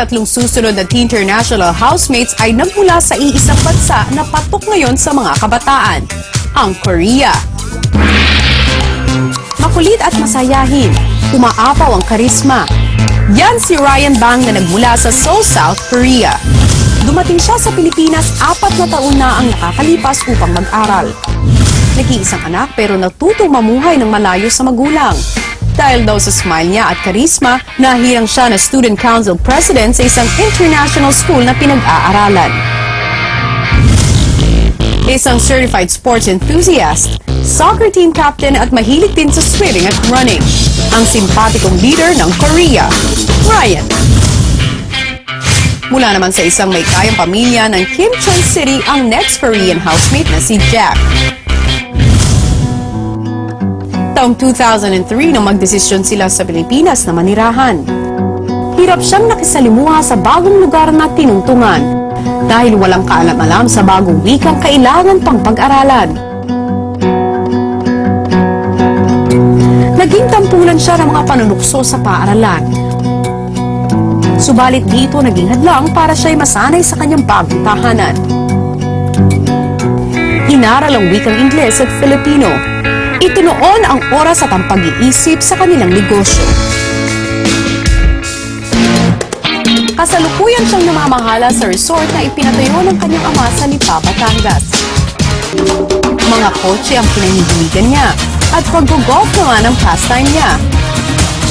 tatlong susunod na Teen International housemates ay nagmula sa iisang bansa na patok ngayon sa mga kabataan, ang Korea. Makulit at masayahin, umaapaw ang karisma. Yan si Ryan Bang na nagmula sa Seoul, South Korea. Dumating siya sa Pilipinas 4 na taon na ang nakakalipas upang mag-aral. Nag-iisang anak pero natutong mamuhay ng malayo sa magulang. Dahil daw sa smile niya at karisma, nahirang siya na Student Council President sa isang international school na pinag-aaralan. Isang certified sports enthusiast, soccer team captain at mahilig din sa swimming at running. Ang simpatikong leader ng Korea, Ryan. Mula naman sa isang may kayang pamilya ng Kimcheon City ang next Korean housemate na si Jack. Taong 2003 nang magdesisyon sila sa Pilipinas na manirahan. Hirap siyang nakisalimuha sa bagong lugar na tinungtungan dahil walang kaalam-alam sa bagong wikang kailangan pang pag-aralan. Naging tampulan siya ng mga panunukso sa paaralan. Subalit dito naging hadlang para siya'y masanay sa kanyang bagong tahanan. Inaral ang wikang Ingles at Filipino. Itinuon ang oras at ang pag-iisip sa kanilang negosyo. Kasalukuyan siyang namamahala sa resort na ipinatayo ng kanyang ama sa Lipa, Batangas. Mga kotse ang pinahihiligan niya at pag-golf naman ang pastime niya.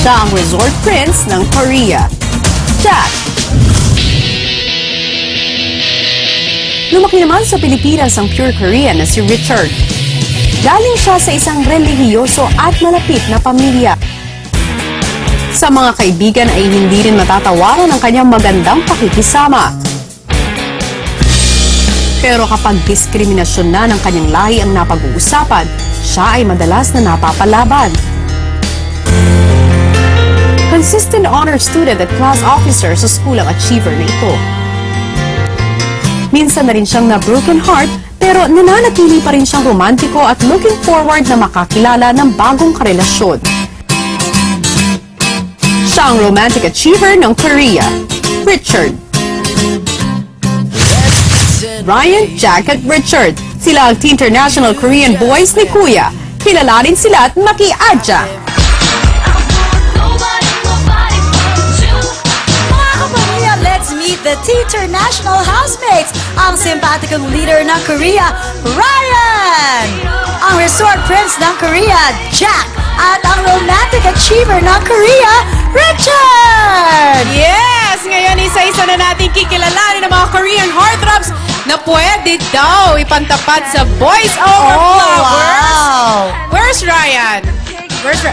Siya ang resort prince ng Korea, Jack. Lumaki naman sa Pilipinas ang pure Korean na si Richard. Galing siya sa isang relihiyoso at malapit na pamilya. Sa mga kaibigan ay hindi rin matatawaran ang kanyang magandang pakikisama. Pero kapag diskriminasyon na ng kanyang lahi ang napag-uusapan, siya ay madalas na napapalaban. Consistent honor student at class officer sa school ang achiever na ito. Minsan na rin siyang na-broken heart, pero nananatili pa rin siyang romantiko at looking forward na makakilala ng bagong karelasyon. Siya ang romantic achiever ng Korea, Richard. Ryan, Jack at Richard. Sila ang Teen International Korean boys ni Kuya. Kilala rin sila at maki-adya. Let's meet the Teen International housemates, ang simpatikong leader ng Korea, Ryan! Ang resort prince ng Korea, Jack! At ang romantic achiever ng Korea, Richard! Yes! Ngayon, isa-isa na natin kikilalanin ng mga Korean heartthrobs na pwede daw ipantapat sa Boys Over Flowers. Wow! Where's Ryan?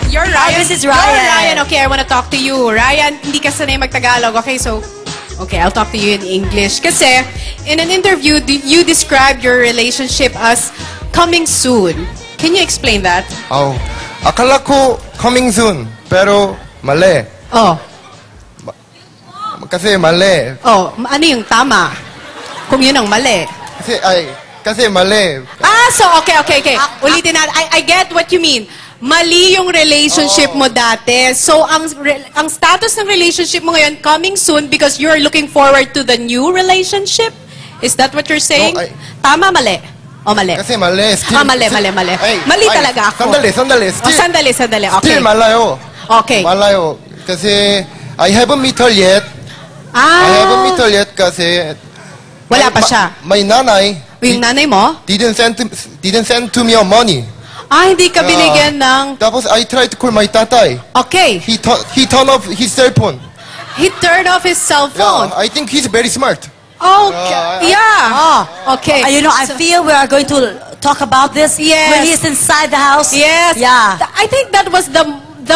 You're Ryan? This is Ryan. You're Ryan. Okay, I want to talk to you. Ryan, hindi ka sanay mag-Tagalog. Okay, so... Okay, I'll talk to you in English. Kasi, in an interview, you described your relationship as coming soon. Can you explain that? Oh, akala ko coming soon, pero mali. Oh. Kasi mali. Oh, ano yung tama? Kung yun ang mali. Kasi mali. So, okay. Ulitin natin. I get what you mean. Mali yung relationship mo dati. So, ang status ng relationship mo ngayon, coming soon because you're looking forward to the new relationship? Is that what you're saying? No, Tama, mali? O mali? Kasi mali. Still, mali. Mali talaga ako. Sandali. Sandali. Okay. Still malayo. Okay. Malayo. Kasi I haven't met her yet. I haven't met her yet kasi... Wala pa siya? My nanay... Yung nanay mo? Didn't send to me money. Hindi ka binigyan ng... Tapos I tried to call my tatay. Okay. He turned off his cell phone. He turned off his cell phone? Yeah, I think he's very smart. Okay. Okay. You know, I feel we are going to talk about this when he's inside the house. Yes. Yeah. I think that was the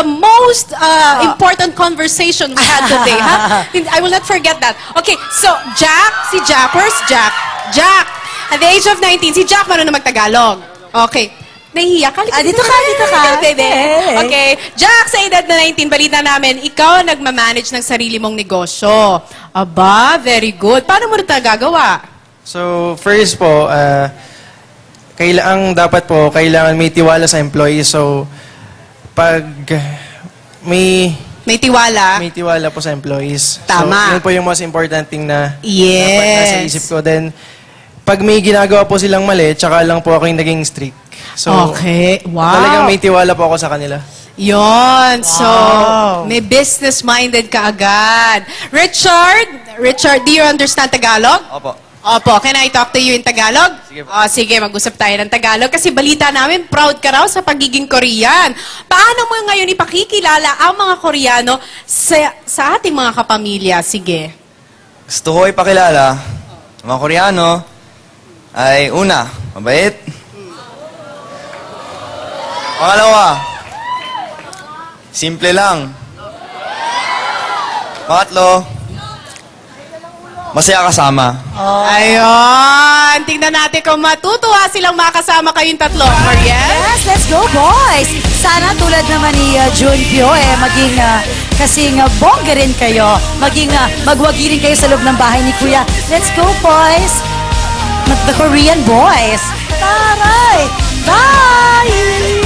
most important conversation we had today. I will not forget that. Okay, so Jack, where's Jack? Jack, at the age of 19, si Jack marunong mag-Tagalog. Okay. Nahihiya ka? Dito ka. Okay. Jack, sa edad na 19, balita namin, ikaw nagmamanage ng sarili mong negosyo. Aba, very good. Paano mo ito gagawa? So, first po, kailangan may tiwala sa employee. So, pag may May tiwala. may tiwala po sa employees. Tama. So, yun po yung most important thing na Yes. dapat nasa isip ko. Then, pag may ginagawa po silang mali, tsaka lang po ako yung naging strict. So, Okay. Wow. talagang may tiwala po ako sa kanila. Yon. So, may business-minded ka agad. Richard, do you understand Tagalog? Opo. Opo. Can I talk to you in Tagalog? Sige po. Sige, mag-usap tayo ng Tagalog. Kasi balita namin, proud ka raw sa pagiging Korean. Paano mo ngayon ipakikilala ang mga Koreano sa ating mga kapamilya? Sige. Gusto ko ipakilala, mga Koreano, ay una, mabait. Pangalawa, simple lang. Pangatlo, masaya kasama. Ayun. Tingnan natin kung matutuwa silang makasama kayong tatlo. Mariel? Yes, let's go, boys! Sana tulad naman ni Junpyo, maging kasing bongga rin kayo. Maging magwagi rin kayo sa loob ng bahay ni Kuya. Let's go, boys! The Korean boys! Taray! Bye!